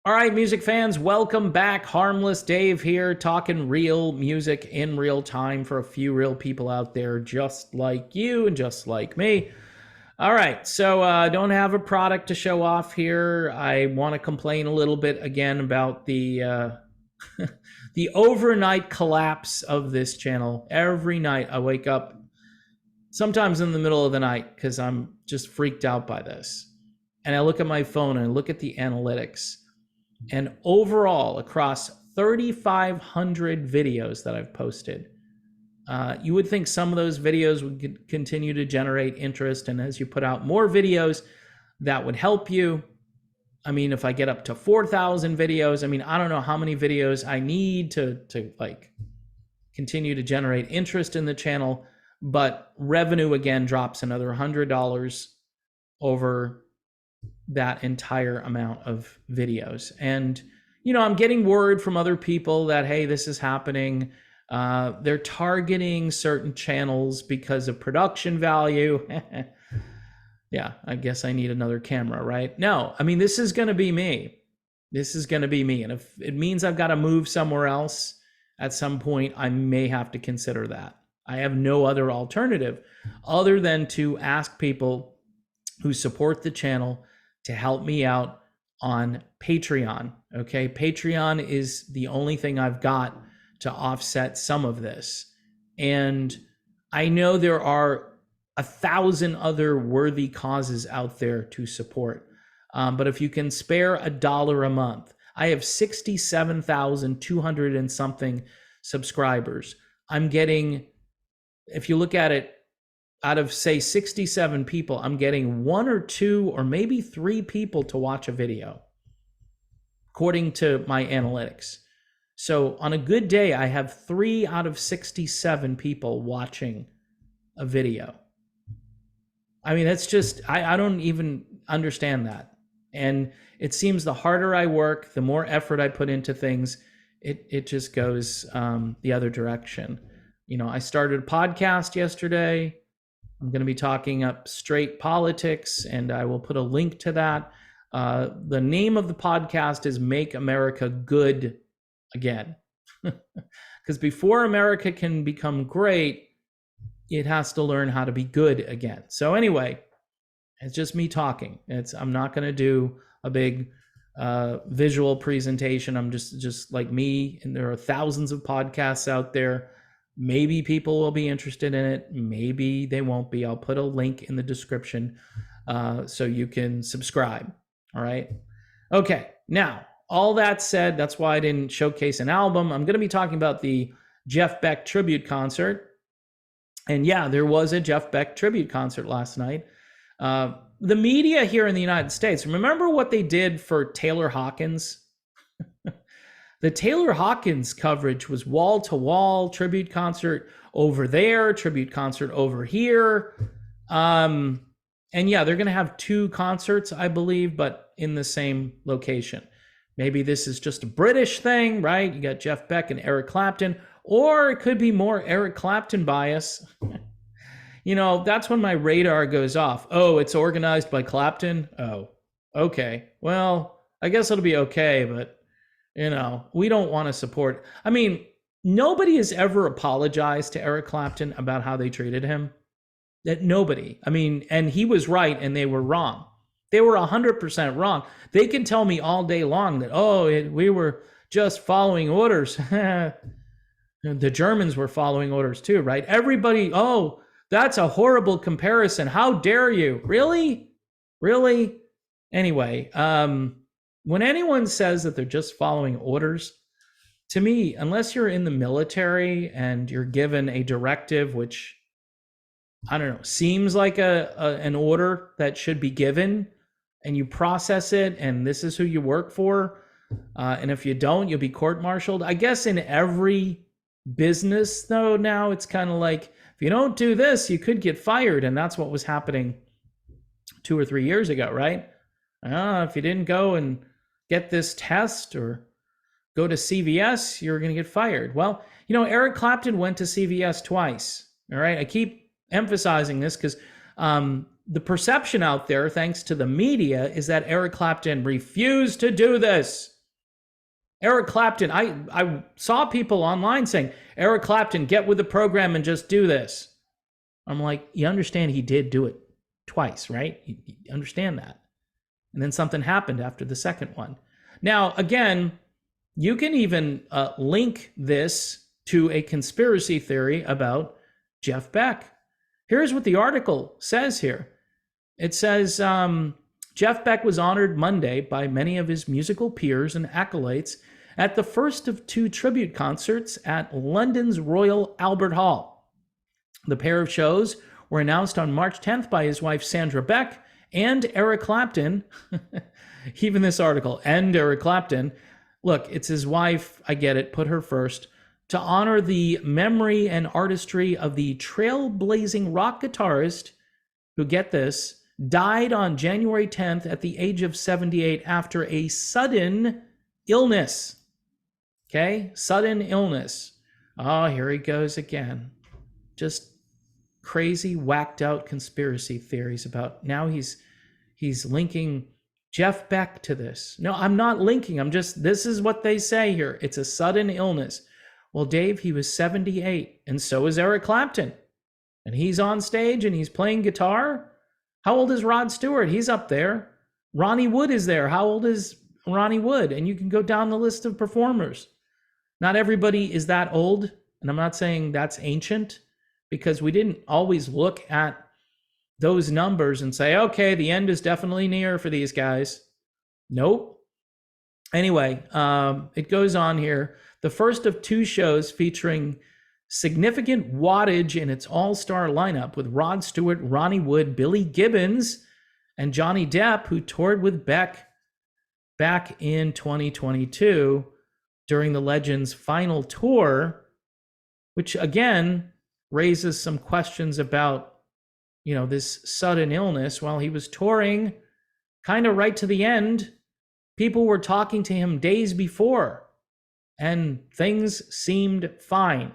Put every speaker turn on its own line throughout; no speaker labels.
All right, music fans, welcome back. Harmless Dave here, talking real music in real time for a few real people out there just like you and just like me. All right, so I don't have a product to show off here. I want to complain a little bit again about the the overnight collapse of this channel. Every night I wake up, sometimes in the middle of the night, because I'm just freaked out by this. And I look at my phone and I look at the analytics. And overall, across 3,500 videos that I've posted, you would think some of those videos would continue to generate interest. And as you put out more videos, that would help you. I mean, if I get up to 4,000 videos, I mean, I don't know how many videos I need to like continue to generate interest in the channel, but revenue again drops another $100 over that entire amount of videos. And, you know, I'm getting word from other people that, hey, this is happening. They're targeting certain channels because of production value. Yeah, I guess I need another camera, right? No, I mean, this is going to be me. This is going to be me. And if it means I've got to move somewhere else at some point, I may have to consider that. I have no other alternative other than to ask people who support the channel to help me out on Patreon. Okay, Patreon is the only thing I've got to offset some of this. And I know there are 1,000 other worthy causes out there to support. But if you can spare $1 a month, I have 67,200 and something subscribers. I'm getting, if you look at it, out of say 67 people, I'm getting 1 or 2 or maybe 3 people to watch a video, according to my analytics. So on a good day, I have 3 out of 67 people watching a video. I mean, that's just, I don't even understand that. And it seems the harder I work, the more effort I put into things, it just goes the other direction. You know, I started a podcast yesterday. I'm going to be talking up straight politics, and I will put a link to that. The name of the podcast is Make America Good Again. Because before America can become great, it has to learn how to be good again. So anyway, it's just me talking. I'm not going to do a big visual presentation. I'm just like me, and there are thousands of podcasts out there. Maybe people will be interested in it. Maybe they won't be. I'll put a link in the description so you can subscribe. All right. Okay. Now, all that said, that's why I didn't showcase an album. I'm going to be talking about the Jeff Beck tribute concert. And yeah, there was a Jeff Beck tribute concert last night. The media here in the United States, remember what they did for Taylor Hawkins? The Taylor Hawkins coverage was wall-to-wall, tribute concert over there, tribute concert over here. And yeah, they're going to have 2 concerts, I believe, but in the same location. Maybe this is just a British thing, right? You got Jeff Beck and Eric Clapton, or it could be more Eric Clapton bias. You know, that's when my radar goes off. Oh, it's organized by Clapton? Oh, okay. Well, I guess it'll be okay, but you know, we don't want to support. I mean, nobody has ever apologized to Eric Clapton about how they treated him. That nobody. I mean, and he was right and they were wrong. They were 100% wrong. They can tell me all day long that, we were just following orders. The Germans were following orders too, right? Everybody, that's a horrible comparison. How dare you? Really? Really? Anyway, when anyone says that they're just following orders, to me, unless you're in the military and you're given a directive, which, I don't know, seems like an order that should be given, and you process it, and this is who you work for, and if you don't, you'll be court-martialed. I guess in every business, though, now it's kind of like, if you don't do this, you could get fired, and that's what was happening 2 or 3 years ago, right? If you didn't go and get this test or go to CVS, you're going to get fired. Well, you know, Eric Clapton went to CVS twice. All right. I keep emphasizing this because the perception out there, thanks to the media, is that Eric Clapton refused to do this. Eric Clapton, I saw people online saying, Eric Clapton, get with the program and just do this. I'm like, you understand he did do it twice, right? You understand that. And then something happened after the second one. Now, again, you can even link this to a conspiracy theory about Jeff Beck. Here's what the article says here. It says, Jeff Beck was honored Monday by many of his musical peers and acolytes at the first of two tribute concerts at London's Royal Albert Hall. The pair of shows were announced on March 10th by his wife Sandra Beck and Eric Clapton. Even this article, and Eric Clapton. Look, it's his wife, I get it, put her first, to honor the memory and artistry of the trailblazing rock guitarist who, get this, died on January 10th at the age of 78 after a sudden illness. Okay? Sudden illness. Oh, here he goes again. Just crazy, whacked out conspiracy theories about now he's linking Jeff Beck to this. No, I'm not linking. This is what they say here. It's a sudden illness. Well, Dave, he was 78, and so is Eric Clapton. And he's on stage and he's playing guitar. How old is Rod Stewart? He's up there. Ronnie Wood is there. How old is Ronnie Wood? And you can go down the list of performers. Not everybody is that old, and I'm not saying that's ancient, because we didn't always look at those numbers and say, okay, the end is definitely near for these guys. Nope. Anyway, it goes on here. The first of two shows featuring significant wattage in its all-star lineup with Rod Stewart, Ronnie Wood, Billy Gibbons, and Johnny Depp, who toured with Beck back in 2022 during the Legends' final tour, which again raises some questions about, this sudden illness while he was touring, kind of right to the end. People were talking to him days before, and things seemed fine.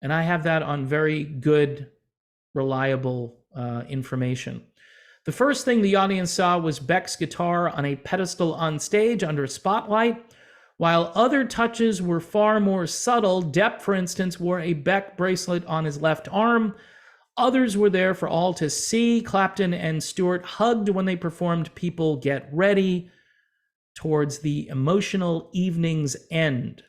And I have that on very good, reliable information. The first thing the audience saw was Beck's guitar on a pedestal on stage under a spotlight, while other touches were far more subtle. Depp, for instance, wore a Beck bracelet on his left arm. Others were there for all to see. Clapton and Stewart hugged when they performed People Get Ready towards the emotional evening's end.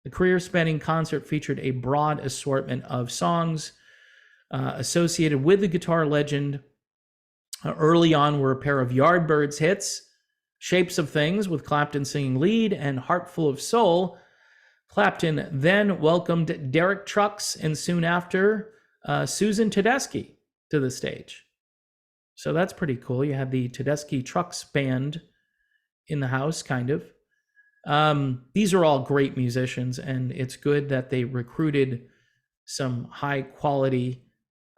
The career-spanning concert featured a broad assortment of songs associated with the guitar legend. Early on were a pair of Yardbirds hits, Shapes of Things with Clapton singing lead, and Heartful of Soul. Clapton then welcomed Derek Trucks and soon after Susan Tedeschi to the stage. So that's pretty cool. You had the Tedeschi Trucks band in the house, kind of. These are all great musicians, and it's good that they recruited some high quality,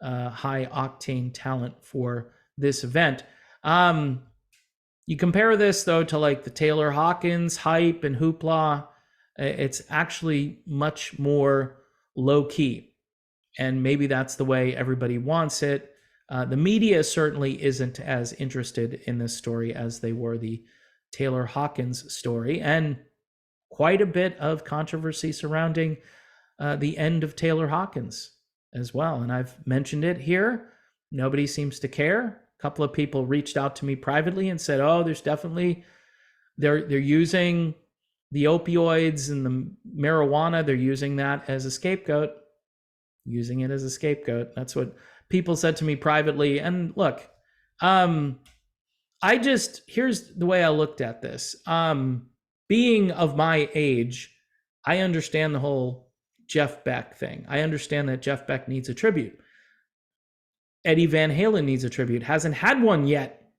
high octane talent for this event. You compare this though to like the Taylor Hawkins hype and hoopla, it's actually much more low key, and maybe that's the way everybody wants it. The media certainly isn't as interested in this story as they were the Taylor Hawkins story, and quite a bit of controversy surrounding the end of Taylor Hawkins as well. And I've mentioned it here. Nobody seems to care. A couple of people reached out to me privately and said, oh, there's definitely, they're using the opioids and the marijuana. They're using that as a scapegoat. Using it as a scapegoat. That's what people said to me privately. And look, here's the way I looked at this. Being of my age, I understand the whole Jeff Beck thing. I understand that Jeff Beck needs a tribute. Eddie Van Halen needs a tribute, hasn't had one yet.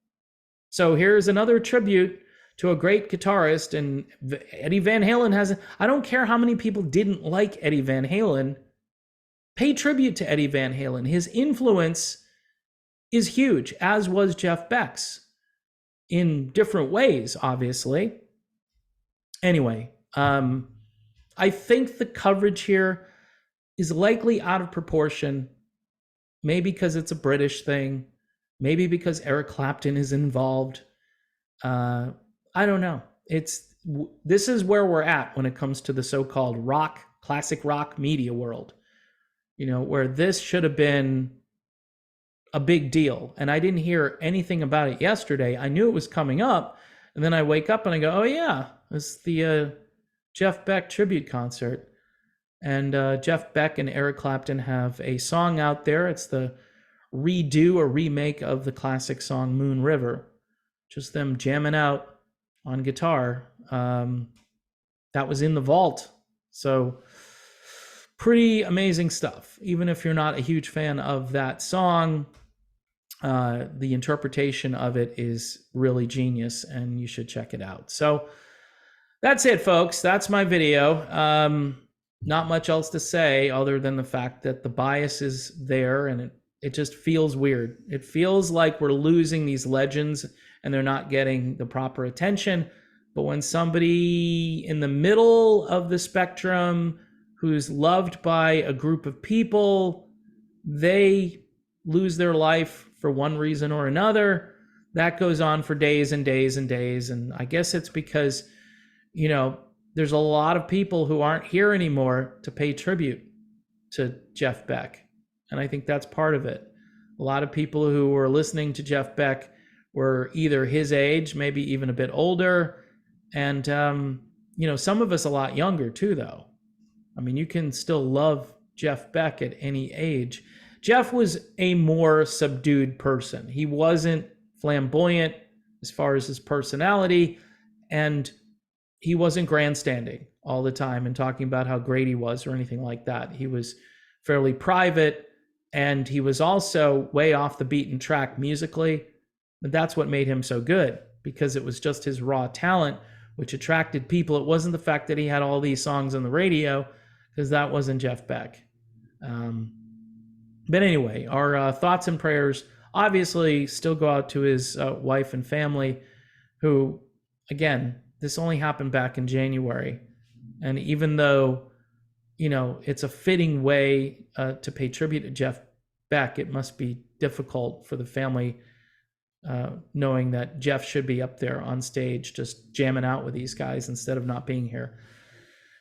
So here's another tribute to a great guitarist, and Eddie Van Halen hasn't. I don't care how many people didn't like Eddie Van Halen. Pay tribute to Eddie Van Halen. His influence is huge, as was Jeff Beck's, in different ways, obviously. Anyway, I think the coverage here is likely out of proportion. Maybe because it's a British thing. Maybe because Eric Clapton is involved. I don't know. It's this is where we're at when it comes to the so-called classic rock media world, where this should have been a big deal. And I didn't hear anything about it yesterday. I knew it was coming up. And then I wake up and I go, oh yeah, it's the Jeff Beck tribute concert. And Jeff Beck and Eric Clapton have a song out there. It's the redo or remake of the classic song Moon River. Just them jamming out on guitar. That was in the vault. So pretty amazing stuff. Even if you're not a huge fan of that song, the interpretation of it is really genius and you should check it out. So that's it, folks. That's my video. Not much else to say other than the fact that the bias is there and it just feels weird. It feels like we're losing these legends and they're not getting the proper attention. But when somebody in the middle of the spectrum who's loved by a group of people, they lose their life for one reason or another, that goes on for days and days and days. And I guess it's because, there's a lot of people who aren't here anymore to pay tribute to Jeff Beck. And I think that's part of it. A lot of people who were listening to Jeff Beck were either his age, maybe even a bit older. And, some of us a lot younger too, though. I mean, you can still love Jeff Beck at any age. Jeff was a more subdued person. He wasn't flamboyant as far as his personality, and he wasn't grandstanding all the time and talking about how great he was or anything like that. He was fairly private, and he was also way off the beaten track musically. But that's what made him so good, because it was just his raw talent which attracted people. It wasn't the fact that he had all these songs on the radio, because that wasn't Jeff Beck. But anyway, our thoughts and prayers obviously still go out to his wife and family, who, again, this only happened back in January. And even though, it's a fitting way to pay tribute to Jeff Beck, it must be difficult for the family knowing that Jeff should be up there on stage just jamming out with these guys instead of not being here.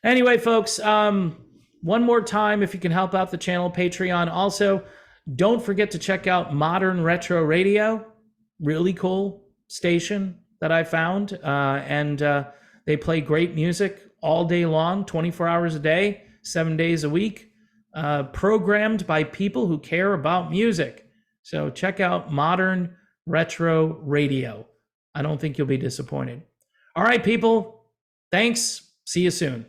Anyway, folks, one more time, if you can help out the channel, Patreon. Also, don't forget to check out Modern Retro Radio. Really cool station that I found. And they play great music all day long, 24 hours a day, 7 days a week, programmed by people who care about music. So check out Modern Retro Radio. I don't think you'll be disappointed. All right, people. Thanks. See you soon.